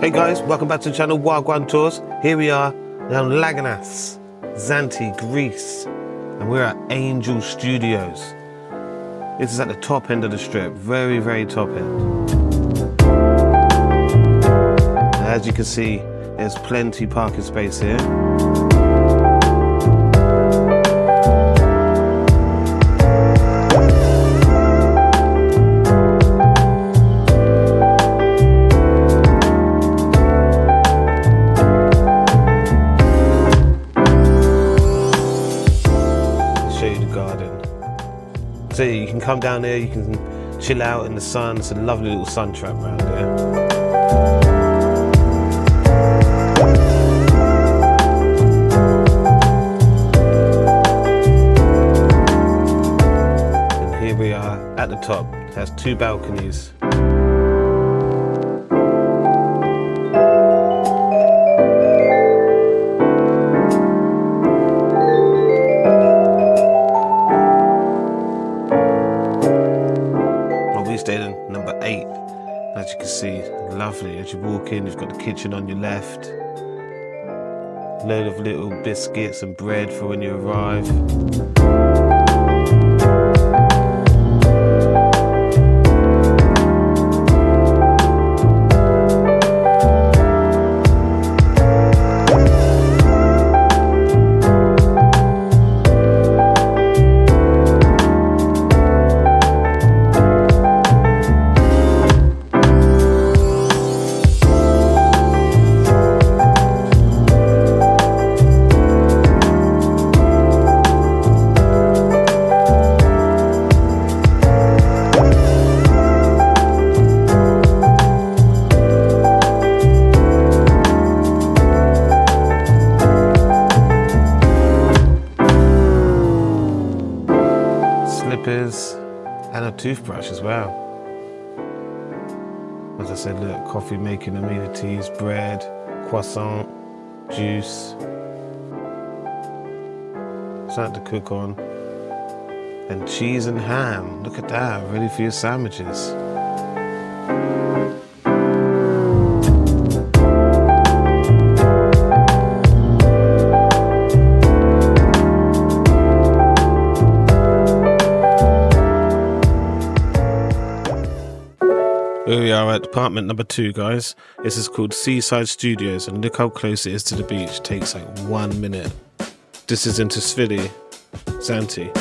Hey guys, welcome back to the channel Wagwan Tours. Here we are down Laganas, Zante, Greece, and we're at Angel Studios. This is at the top end of the strip, very, very top end. As you can see, there's plenty parking space here. So you can come down here, you can chill out in the sun. It's a lovely little sun trap around here. And here we are at the top. It has two balconies. We stayed in number 8. As you can see, lovely. As you walk in, you've got the kitchen on your left. Load of little biscuits and bread for when you arrive. Slippers and a toothbrush as well. As I said, look, coffee making amenities, bread, croissant, juice, something to cook on, and cheese and ham. Look at that, ready for your sandwiches. Here we are at apartment number 2, guys. This is called Seaside Studios, and look how close it is to the beach. It takes like 1 minute. This is in Tsilivi, Zante.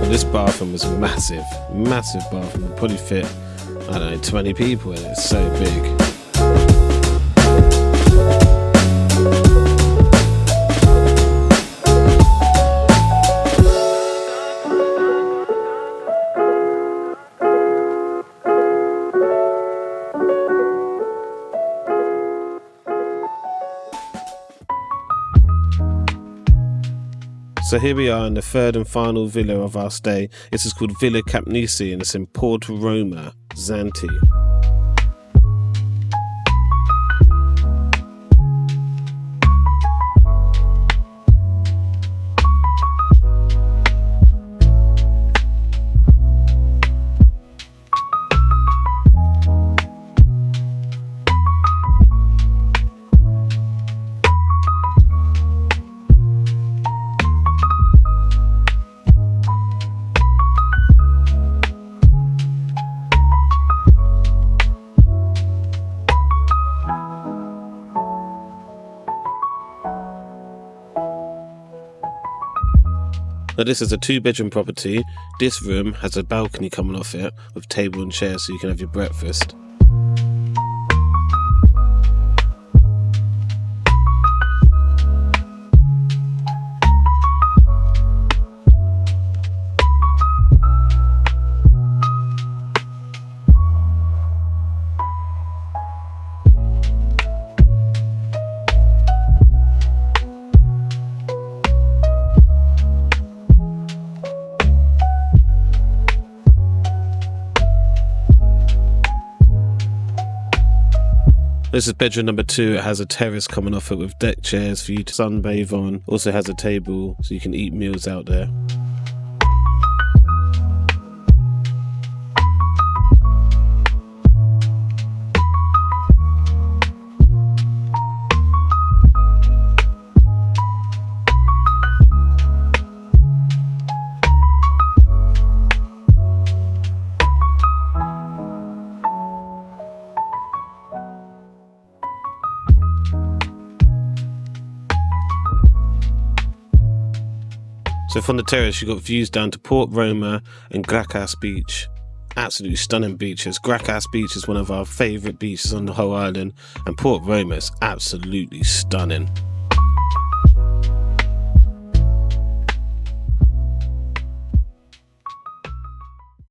This bathroom was massive bathroom. It probably fit, I don't know, 20 people in it. It's so big. So here we are in the third and final villa of our stay. This is called Villa Capesi, and it's in Roma Zante. Now this is a 2-bedroom property. This room has a balcony coming off it with table and chairs so you can have your breakfast. This is bedroom number 2. It has a terrace coming off it with deck chairs for you to sunbathe on. Also has a table so you can eat meals out there. So from the terrace, you've got views down to Port Roma and Gracas Beach. Absolutely stunning beaches. Gracas Beach is one of our favourite beaches on the whole island, and Port Roma is absolutely stunning.